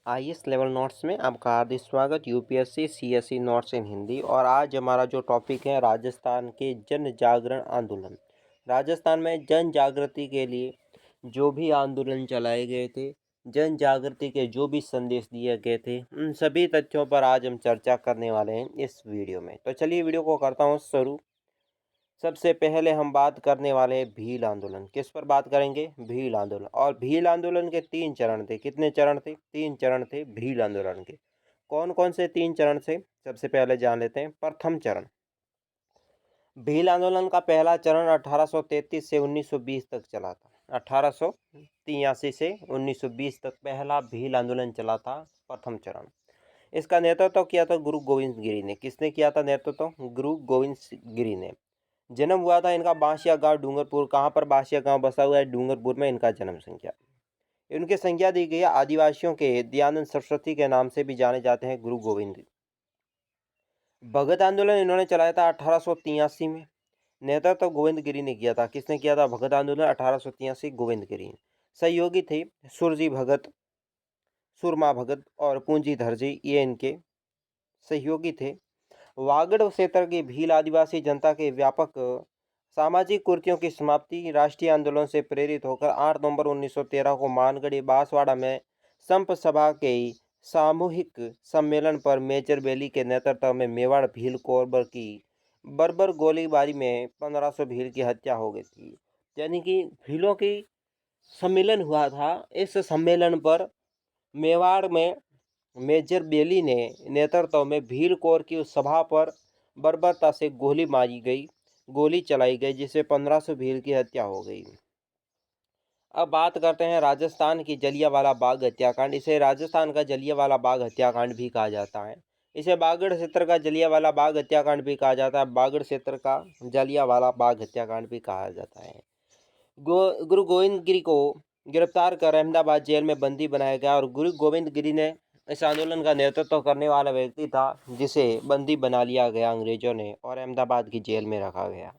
IAS level notes में आपका हार्दिक स्वागत। यूपीएससी सीएसई नोट्स इन हिंदी। और आज हमारा जो टॉपिक है राजस्थान के जन जागरण आंदोलन। राजस्थान में जन जागृति के लिए जो भी आंदोलन चलाए गए थे, जन जागृति के जो भी संदेश दिए गए थे, उन सभी तथ्यों पर आज हम चर्चा करने वाले हैं इस वीडियो में। तो चलिए वीडियो को करता हूँ शुरू। सबसे पहले हम बात करने वाले हैं भील आंदोलन। किस पर बात करेंगे? भील आंदोलन। और भील आंदोलन के 3 चरण थे। कितने चरण थे? 3 चरण थे भील आंदोलन के। कौन कौन से 3 चरण थे? सबसे पहले जान लेते हैं। प्रथम चरण, भील आंदोलन का पहला चरण 1833 से 1920 तक चला था। 1883 से 1920 तक पहला भील आंदोलन चला था, प्रथम चरण। इसका नेतृत्व किया था गुरु गोविंद गिरी ने। किसने किया था नेतृत्व? गुरु गोविंद गिरी ने। जन्म हुआ था इनका बांसिया गांव डूंगरपुर। कहाँ पर बांसिया गांव बसा हुआ है? डूंगरपुर में इनका जन्म संख्या। इनकी संज्ञा दी गई है आदिवासियों के दयानंद सरस्वती के नाम से भी जाने जाते हैं गुरु गोविंद। भगत आंदोलन इन्होंने चलाया था 1883 में। नेतृत्व गोविंद गिरी ने किया था। किसने किया था भगत आंदोलन? 1883 गोविंद गिरी। सहयोगी थे सुरजी भगत, सुरमा भगत और पूंजीधर जी, ये इनके सहयोगी थे। वागड़ क्षेत्र की भील आदिवासी जनता के व्यापक सामाजिक कुरीतियों की समाप्ति राष्ट्रीय आंदोलन से प्रेरित होकर 8 नवंबर 1913 को मानगढ़ बांसवाड़ा में संप सभा के सामूहिक सम्मेलन पर मेजर बेली के नेतृत्व में मेवाड़ भील कोरबर की बर्बर गोलीबारी में 1500 भील की हत्या हो गई थी। यानी कि भीलों की सम्मेलन हुआ था। इस सम्मेलन पर मेवाड़ में मेजर बेली ने नेतृत्व में भील कोर की उस सभा पर बर्बरता से गोली चलाई गई, जिससे 1500 भील की हत्या हो गई। अब बात करते हैं राजस्थान की जलियांवाला बाग हत्याकांड। इसे राजस्थान का जलियांवाला बाग हत्याकांड भी कहा जाता है। इसे बागड़ क्षेत्र का जलियांवाला बाग हत्याकांड भी कहा जाता है। बागड़ क्षेत्र का जलियांवाला बाग हत्याकांड भी कहा जाता है। गुरु गोविंद गिरी को गिरफ्तार कर अहमदाबाद जेल में बंदी बनाया गया और गुरु गोविंद गिरी ने इस आंदोलन का नेतृत्व करने वाला व्यक्ति था, जिसे बंदी बना लिया गया अंग्रेजों ने और अहमदाबाद की जेल में रखा गया।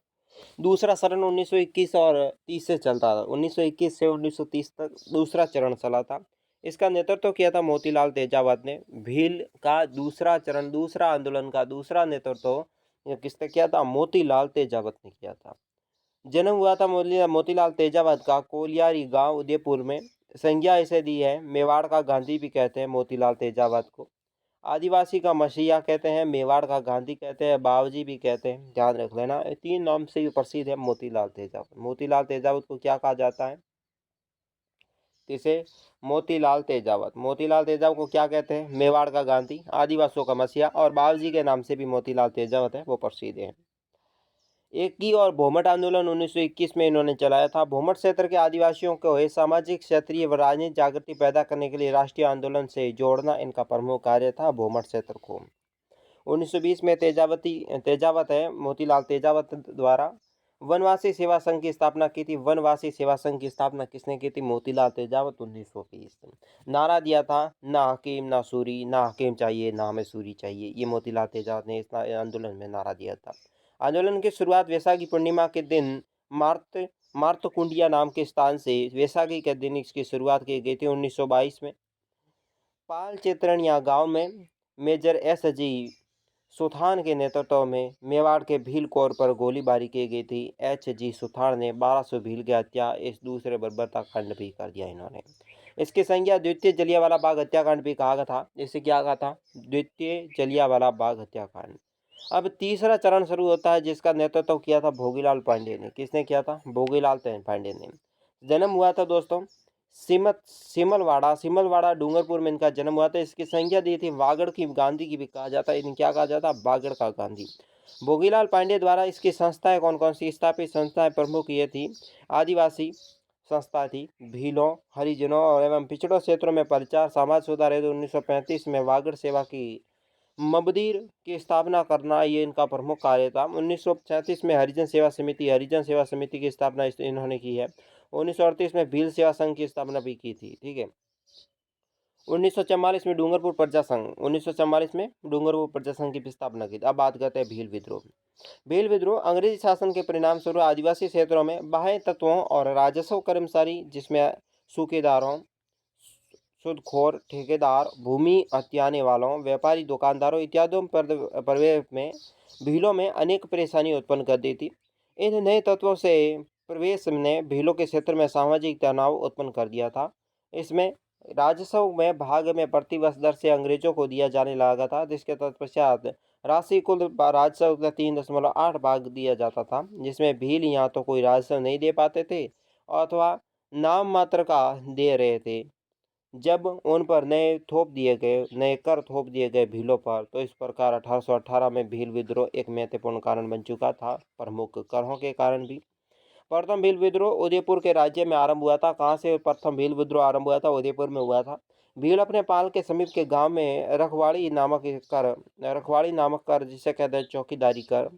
दूसरा चरण 1921 और 30 से चलता था। 1921 से 1930 तक दूसरा चरण चला था। इसका नेतृत्व किया था मोतीलाल तेजावत ने। भील का दूसरा चरण, दूसरा आंदोलन का दूसरा नेतृत्व किसने किया था? मोतीलाल तेजावत ने किया था। जन्म हुआ था मोतीलाल तेजावत का कोलियारी गांव उदयपुर में। संज्ञा इसे दी है मेवाड़ का गांधी भी कहते हैं मोतीलाल तेजावत को। आदिवासी का मसीहा कहते हैं, मेवाड़ का गांधी कहते हैं, बावजी भी कहते हैं। ध्यान रख लेना, 3 नाम से भी प्रसिद्ध है मोतीलाल तेजावत। मोतीलाल तेजावत को क्या कहा जाता है? किसे? मोतीलाल तेजावत। मोतीलाल तेजावत को क्या कहते हैं? मेवाड़ का गांधी, आदिवासियों का मसीहा, और बावजी के नाम से भी मोतीलाल तेजावत है, वो प्रसिद्ध है। एक की और भोमट आंदोलन 1921 में इन्होंने चलाया था। भोमट क्षेत्र के आदिवासियों को सामाजिक, क्षेत्रीय व राजनीतिक जागृति पैदा करने के लिए राष्ट्रीय आंदोलन से जोड़ना इनका प्रमुख कार्य था। भोमट क्षेत्र को 1920 में तेजावत है मोतीलाल तेजावत द्वारा वनवासी सेवा संघ की स्थापना की थी। वनवासी सेवा संघ की स्थापना किसने की थी? मोतीलाल तेजावत। 1920 नारा दिया था, ना हकीम ना सूरी, ना हकीम चाहिए ना हमें सूरी चाहिए। ये मोतीलाल तेजावत ने इस आंदोलन में नारा दिया था। आंदोलन की शुरुआत वैशाखी पूर्णिमा के दिन मार्तकुंडिया नाम के स्थान से वैशाखी के दिन इसकी शुरुआत की गई थी। 1922 में पाल चित्रणिया गांव में मेजर एस.जी. सुथान के नेतृत्व में मेवाड़ के भील कोर पर गोलीबारी की गई थी। एच.जी. सुथान ने 1200 भील की हत्या, इस दूसरे बर्बरता कांड भी कर दिया इन्होंने। इसकी संज्ञा द्वितीय जलियांवाला बाग हत्याकांड भी कहा था। इसे क्या कहा था? द्वितीय जलियांवाला बाग हत्याकांड। अब तीसरा चरण शुरू होता है, जिसका नेतृत्व किया था भोगीलाल पांडे ने। किसने किया था? भोगीलाल पांडे ने। जन्म हुआ था दोस्तों सिमलवाड़ा डूंगरपुर में इनका जन्म हुआ था। इसकी संज्ञा दी थी वागड़ की गांधी की भी कहा जाता है। इन्हें क्या कहा जाता है? बागड़ का गांधी। भोगीलाल पांडे द्वारा इसकी संस्थाएं कौन कौन सी स्थापित संस्थाएं प्रमुख ये थी? आदिवासी संस्था थी, भीलों, हरिजनों और एवं पिछड़ों क्षेत्रों में प्रचार, समाज सुधार हेतु 1935 में वागड़ सेवा की मबदीर की स्थापना करना ये इनका प्रमुख कार्य था। 1937 में हरिजन सेवा समिति की स्थापना इन्होंने की है। 1938 में भील सेवा संघ की स्थापना भी की थी। ठीक है। 1944 में डूंगरपुर प्रजा संघ 1944 में डूंगरपुर प्रजा संघ की स्थापना की थी। अब बात करते हैं भील विद्रोह। भील विद्रोह अंग्रेजी शासन के परिणाम स्वरूप आदिवासी क्षेत्रों में बाह्य तत्वों और राजस्व कर्मचारी, जिसमें सूकेदारों, सूदखोर, ठेकेदार, भूमि हथियाने वालों, व्यापारी, दुकानदारों इत्यादि प्रवेश में भीलों में अनेक परेशानी उत्पन्न कर दी थी। इन नए तत्वों से प्रवेश ने भीलों के क्षेत्र में सामाजिक तनाव उत्पन्न कर दिया था। इसमें राजस्व में भाग में प्रतिवर्ष दर से अंग्रेजों को दिया जाने लगा था, जिसके तत्पश्चात राशि कुल राजस्व का 3.8 भाग दिया जाता था, जिसमें भील या तो कोई राजस्व नहीं दे पाते थे अथवा नाम मात्र का दे रहे थे। जब उन पर नए कर थोप दिए गए भीलों पर, तो इस प्रकार 1818 में भील विद्रोह एक महत्वपूर्ण कारण बन चुका था, प्रमुख करों के कारण भी। प्रथम भील विद्रोह उदयपुर के राज्य में आरंभ हुआ था। कहाँ से प्रथम भील विद्रोह आरंभ हुआ था? उदयपुर में हुआ था। भील अपने पाल के समीप के गांव में रखवाड़ी नामक कर जिसे कहते हैं चौकीदारी कर,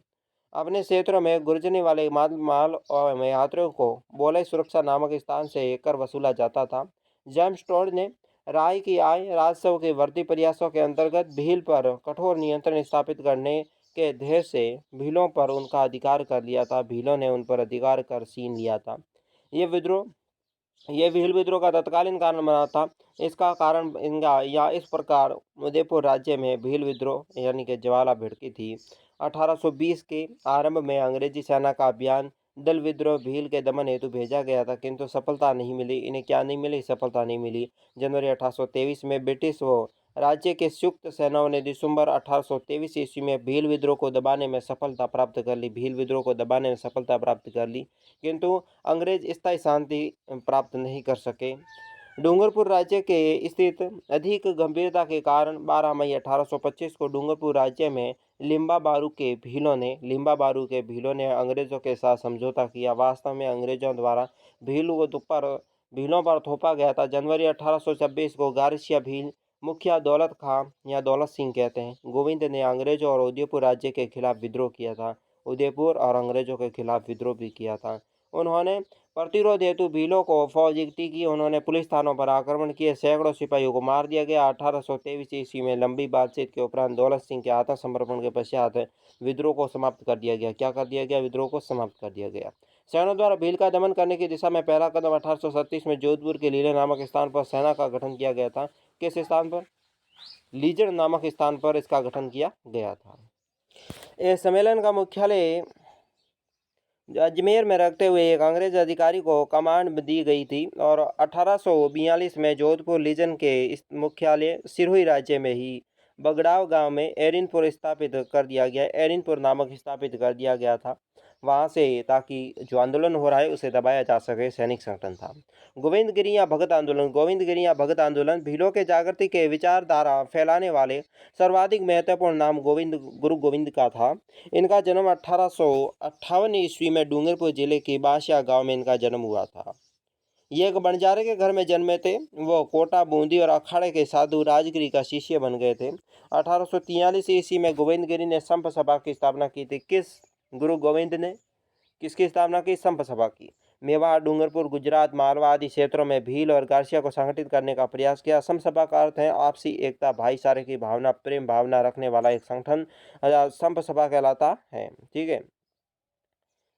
अपने क्षेत्रों में गुर्जने वाले माल और यात्रियों को बोले सुरक्षा नामक स्थान से कर वसूला जाता था। जेम्स टोड ने राय की आय राजस्व के बढ़ती प्रयासों के अंतर्गत भील पर कठोर नियंत्रण स्थापित करने के ध्येय से भीलों पर उनका अधिकार कर लिया था। भीलों ने उन पर अधिकार कर छीन लिया था। ये भील विद्रोह का तत्कालीन कारण बना था। इसका कारण इस प्रकार उदयपुर राज्य में भील विद्रोह यानी कि ज्वाला भिड़की थी। 1820 के आरंभ में अंग्रेजी सेना का अभियान दल विद्रोह भील के दमन हेतु भेजा गया था, किंतु सफलता नहीं मिली। इन्हें क्या नहीं मिली? सफलता नहीं मिली। जनवरी 1823 में ब्रिटिश व राज्य के संयुक्त सेनाओं ने दिसंबर 1823 ईस्वी में भील विद्रोह को दबाने में सफलता प्राप्त कर ली। भील विद्रोह को दबाने में सफलता प्राप्त कर ली, किंतु अंग्रेज स्थायी शांति प्राप्त नहीं कर सके। डूंगरपुर राज्य के स्थित अधिक गंभीरता के कारण 12 मई 1825 को डूंगरपुर राज्य में लिम्बा बारू के भीलों ने अंग्रेजों के साथ समझौता किया। वास्तव में अंग्रेजों द्वारा भीलों पर थोपा गया था। जनवरी 1826 को गारसिया भील, मुखिया दौलत खां या दौलत सिंह कहते हैं, गोविंद ने अंग्रेजों और उदयपुर राज्य के खिलाफ विद्रोह किया था। उदयपुर और अंग्रेजों के खिलाफ विद्रोह भी किया था। उन्होंने प्रतिरोध हेतु भीलों को फौज इकट्ठी की। उन्होंने पुलिस थानों पर आक्रमण किए, सैकड़ों सिपाहियों को मार दिया गया। 1823 ईस्वी में लंबी बातचीत के उपरांत दौलत सिंह के आत्मसमर्पण के पश्चात विद्रोह को समाप्त कर दिया गया। क्या कर दिया गया? विद्रोह को समाप्त कर दिया गया। सैनिकों द्वारा भील का दमन करने की दिशा में पहला कदम 1837 में जोधपुर के लीले नामक स्थान पर सेना का गठन किया गया था। किस स्थान पर? लीजड़ नामक स्थान पर इसका गठन किया गया था। इस सम्मेलन का मुख्यालय अजमेर में रखते हुए एक अंग्रेज अधिकारी को कमांड दी गई थी और 1842 में जोधपुर लीजन के मुख्यालय सिरोही राज्य में ही बगड़ाव गांव में एरिनपुर स्थापित कर दिया गया। एरिनपुर नामक स्थापित कर दिया गया था वहां से, ताकि जो आंदोलन हो रहा है उसे दबाया जा सके। सैनिक संगठन था। गोविंदगिरी या भगत आंदोलन भीलों के जागृति के विचारधारा फैलाने वाले सर्वाधिक महत्वपूर्ण नाम गुरु गोविंद का था। इनका जन्म 1858 ईस्वी में डूंगरपुर जिले के बासिया गांव में इनका जन्म हुआ था। ये एक बंजारे के घर में जन्मे थे। वो कोटा, बूंदी और अखाड़े के साधु राजगिरी का शिष्य बन गए थे। 1843 ईस्वी में गोविंदगिरी ने संप सभा की स्थापना की थी। गुरु गोविंद ने किसकी स्थापना की? संप सभा की। मेवाड़, डूंगरपुर, गुजरात, मालवा आदि क्षेत्रों में भील और गारसिया को संगठित करने का प्रयास किया। संप सभा का अर्थ है आपसी एकता, भाईचारे की भावना, प्रेम भावना रखने वाला एक संगठन संप सभा कहलाता है। ठीक है।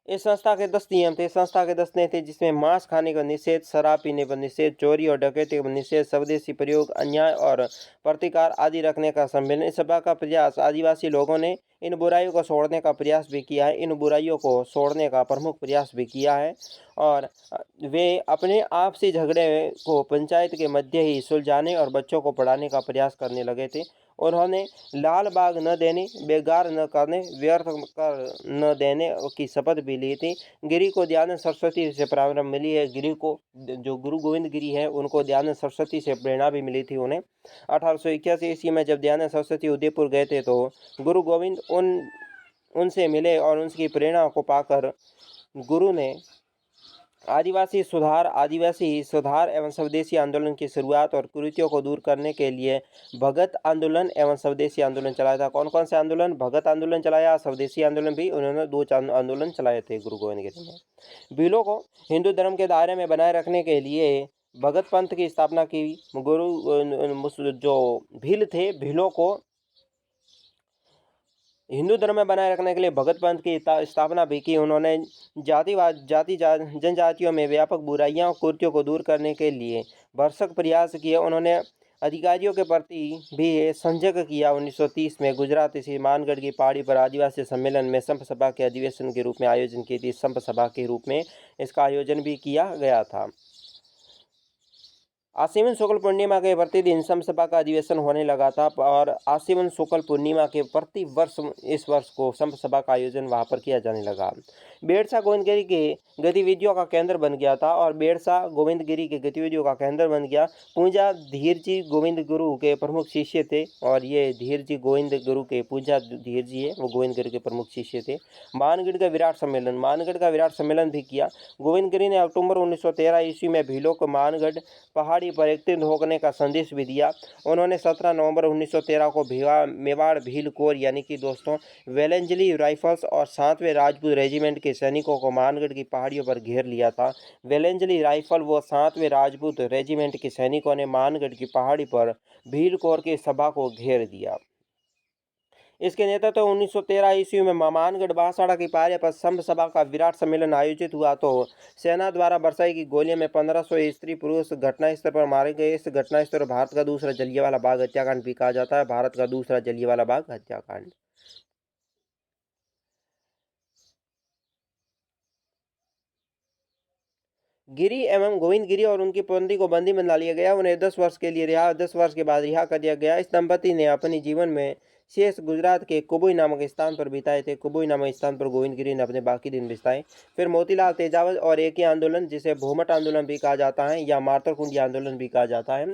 इस संस्था के 10 नियम थे। संस्था के 10 नियम थे, जिसमें मांस खाने का निषेध, शराब पीने पर निषेध, चोरी और डकैती पर निषेध, स्वदेशी प्रयोग, अन्याय और प्रतिकार आदि रखने का सम्मेलन। इस सभा का प्रयास आदिवासी लोगों ने इन बुराइयों को छोड़ने का प्रयास भी किया है। इन बुराइयों को छोड़ने का प्रमुख प्रयास भी किया है और वे अपने आपसी झगड़े को पंचायत के मध्य ही सुलझाने और बच्चों को पढ़ाने का प्रयास करने लगे थे। उन्होंने लाल बाग न देने, बेगार न करने, व्यर्थ कर न देने की शपथ भी ली थी। गिरी को दयानंद सरस्वती से प्रेरणा मिली है। गिरी को, जो गुरु गोविंद गिरी है, उनको दयानंद सरस्वती से प्रेरणा भी मिली थी उन्हें। 1881 ईस्वी में जब दयानंद सरस्वती उदयपुर गए थे तो गुरु गोविंद उनसे मिले और उनकी प्रेरणा को पाकर गुरु ने आदिवासी सुधार एवं स्वदेशी आंदोलन की शुरुआत और कुरीतियों को दूर करने के लिए भगत आंदोलन एवं स्वदेशी आंदोलन चलाया था। कौन कौन से आंदोलन? भगत आंदोलन चलाया, स्वदेशी आंदोलन भी उन्होंने 2 आंदोलन चलाए थे गुरु गोविंद गिरी ने। भीलों को हिंदू धर्म के दायरे में बनाए रखने के लिए भगत पंथ की स्थापना की। जो भील थे, भीलों को हिंदू धर्म में बनाए रखने के लिए भगत पंथ की स्थापना भी की। उन्होंने जनजातियों में व्यापक बुराइयां और कुरीतियों को दूर करने के लिए भरसक प्रयास किए। उन्होंने अधिकारियों के प्रति भी संजग किया। 1930 में गुजरात स्थित मानगढ़ की पहाड़ी पर आदिवासी सम्मेलन में संप सभा के अधिवेशन के रूप में आयोजन की थी। संप सभा के रूप में इसका आयोजन भी किया गया था। आश्विन शुक्ल पूर्णिमा के प्रतिदिन समसभा का अधिवेशन होने लगा था और आश्विन शुक्ल पूर्णिमा के प्रति वर्ष इस वर्ष को समसभा का आयोजन वहां पर किया जाने लगा। बेरसा गोविंदगिरी के गतिविधियों का केंद्र बन गया था और बेरसा गोविंदगिरी के गतिविधियों का केंद्र बन गया। पूंजा धीर जी गोविंद गुरु के प्रमुख शिष्य थे और ये धीर जी गोविंद गुरु के पूंजा धीर जी है वो गोविंद गुरु के प्रमुख शिष्य थे। मानगढ़ का विराट सम्मेलन भी किया। गोविंदगिरी ने अक्टूबर 1913 ईस्वी में भीलों को मानगढ़ पहाड़ी पर एकत्रित होने का संदेश भी दिया। उन्होंने 17 नवंबर 1913 को मेवाड़ भील कोर यानी कि दोस्तों वेलेंजली राइफल्स और 7वें राजपूत रेजिमेंट के सैनिकों को मानगढ़ की पहाड़ियों पर घेर लिया था। वेलेंजली राइफल व 7वें राजपूत रेजिमेंट के सैनिकों ने मानगढ़ की पहाड़ी पर भील कोर की सभा को घेर दिया। इसके नेतृत्व 1913 ईस्वी में मानगढ़ बांसवाड़ा की पहाड़ी पर संप सभा का विराट सम्मेलन आयोजित हुआ तो सेना द्वारा बरसाई की गोलियों में 1500 स्त्री पुरुष घटनास्थल पर मारे गए। इस घटनास्थल को भारत का दूसरा जलियांवाला बाग हत्याकांड भी कहा जाता है। भारत का दूसरा जलियांवाला बाग हत्याकांड। गिरी एवं गोविंदगिरी और उनकी पत्नी को बंदी बना लिया गया। उन्हें 10 वर्ष के लिए 10 वर्ष के बाद रिहा कर दिया गया। इस दंपति ने अपने जीवन में शेष गुजरात के कुबुई नामक स्थान पर बिताए थे। कुबुई नामक स्थान पर गोविंदगिरी ने अपने बाकी दिन बिताए। फिर मोतीलाल तेजावत और एक ही आंदोलन जिसे भूमट आंदोलन भी कहा जाता है या मातरकुंडी आंदोलन भी कहा जाता है।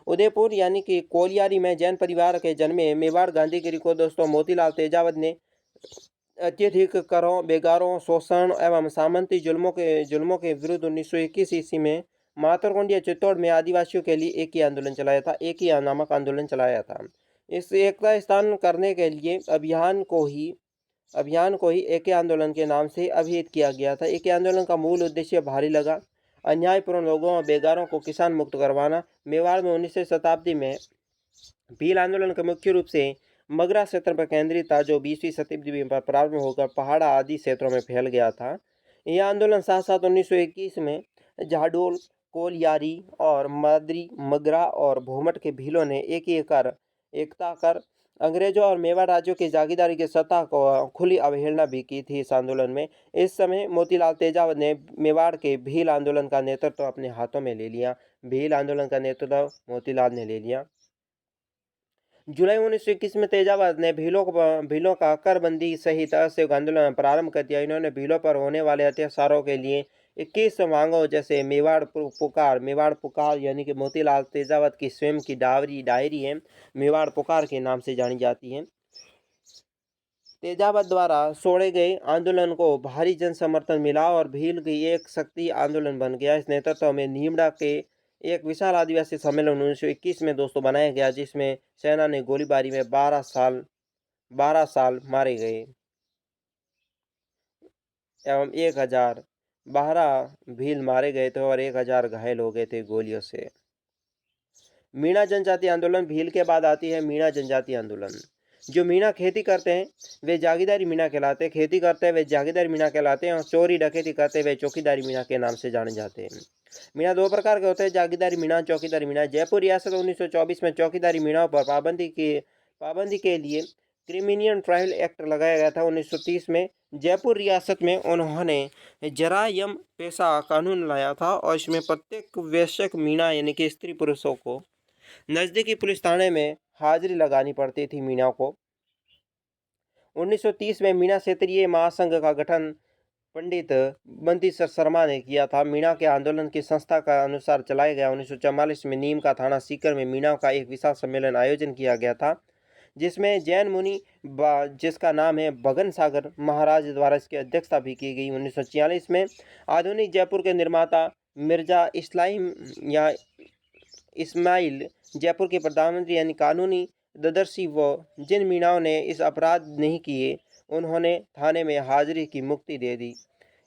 उदयपुर यानी कि कोलियारी में जैन परिवार के जन्मे मेवाड़ गांधीगिरी को दोस्तों मोतीलाल तेजावत ने अत्यधिक करों, बेगारों, शोषण एवं सामंती जुल्मों के विरुद्ध 1921 ईस्वी में मातरकुंड या चित्तौड़ में आदिवासियों के लिए एक ही आंदोलन चलाया था। एक ही नामक आंदोलन चलाया था। इस एकता स्थान करने के लिए अभियान को ही एक ही आंदोलन के नाम से अभिहित किया गया था। एक ही आंदोलन का मूल उद्देश्य भारी लगा अन्यायपूर्ण लोगों और बेगारों को किसान मुक्त करवाना। मेवाड़ में 19वीं शताब्दी में भील आंदोलन का मुख्य रूप से मगरा क्षेत्र पर केंद्रित था जो 20वीं शताब्दी में प्रारंभ होकर पहाड़ा आदि क्षेत्रों में फैल गया था। यह आंदोलन साथ साथ 1921 में झाडोल, कोलियारी और मादरी, मगरा और भूमट के भीलों ने एकता कर अंग्रेजों और मेवाड़ राज्यों की जागीरदारी की सत्ता को खुली अवहेलना भी की थी। इस आंदोलन में इस समय मोतीलाल तेजावत ने मेवाड़ के भील आंदोलन का नेतृत्व अपने हाथों में ले लिया। भील आंदोलन का नेतृत्व मोतीलाल ने ले लिया। जुलाई 1921 में तेजावत ने भीलों का करबंदी सहित असहयोग आंदोलन प्रारंभ कर दिया। इन्होंने भीलों पर होने वाले अत्याचारों के लिए 21 मांगों जैसे मेवाड़ पुकार यानी कि मोतीलाल तेजावत की स्वयं की डायरी है मेवाड़ पुकार के नाम से जानी जाती है। तेजावत द्वारा छोड़े गए आंदोलन को भारी जन समर्थन मिला और भील की एक शक्ति आंदोलन बन गया। इस नेतृत्व में नीमड़ा के एक विशाल आदिवासी सम्मेलन 1921 में दोस्तों बनाया गया जिसमें सेना ने गोलीबारी में 12 साल मारे गए एवं 1012 भील मारे गए थे और 1000 घायल हो गए थे गोलियों से। मीणा जनजाति आंदोलन भील के बाद आती है मीणा जनजाति आंदोलन। जो मीणा खेती करते हैं वे जागीरदारी मीणा कहलाते हैं। खेती करते हैं वे जागीरदारी मीणा कहलाते हैं और चोरी डकैती करते हुए चौकीदारी मीणा के नाम से जाने जाते हैं। मीणा दो प्रकार के होते हैं, जागीरदारी मीणा, चौकीदारी मीणा। जयपुर रियासत 1924 में चौकीदारी मीणाओं पर पाबंदी के लिए क्रिमिनियन ट्रायल एक्ट लगाया गया था। 1930 में जयपुर रियासत में उन्होंने जरायम पेशा कानून लाया था और इसमें प्रत्येक वयस्क मीणा यानी कि स्त्री पुरुषों को नजदीकी पुलिस थाने में हाजिरी लगानी पड़ती थी मीणा को। 1930 में मीणा क्षेत्रीय महासंघ का गठन पंडित बंटी शर्मा ने किया था। मीणा के आंदोलन की संस्था का अनुसार चलाया गया। 1944 में नीम का थाना सीकर में मीणा का एक विशाल सम्मेलन आयोजन किया गया था जिसमें जैन मुनि जिसका नाम है भगन सागर महाराज द्वारा इसकी अध्यक्षता भी की गई। 1946 में आधुनिक जयपुर के निर्माता मिर्जा इस्माइल जयपुर के प्रधानमंत्री यानी कानूनी ददर्शी व जिन मीणाओं ने इस अपराध नहीं किए उन्होंने थाने में हाजिरी की मुक्ति दे दी।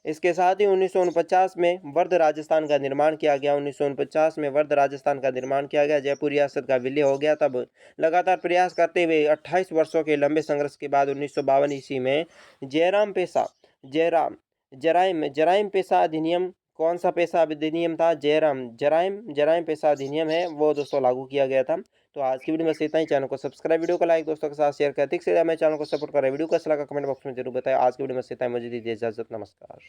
इसके साथ ही 1949 में वर्ध राजस्थान का निर्माण किया गया। 1949 में वर्ध राजस्थान का निर्माण किया गया। जयपुर रियासत का विलय हो गया। तब लगातार प्रयास करते हुए 28 वर्षों के लंबे संघर्ष के बाद 1952 ईस्वी में जराइम पेशा अधिनियम, कौन सा पेशा अधिनियम था? जराइम पेशा अधिनियम है वो दोस्तों लागू किया गया था। तो आज की वीडियो में इतना ही। चैनल को सब्सक्राइब, वीडियो को लाइक, दोस्तों के साथ शेयर करें। अधिक से ज़्यादा मेरे चैनल को सपोर्ट करें। वीडियो कैसा लगा कमेंट बॉक्स में जरूर बताएं। आज की वीडियो में इतना ही। मुझे दीजिए इजाजत। नमस्कार।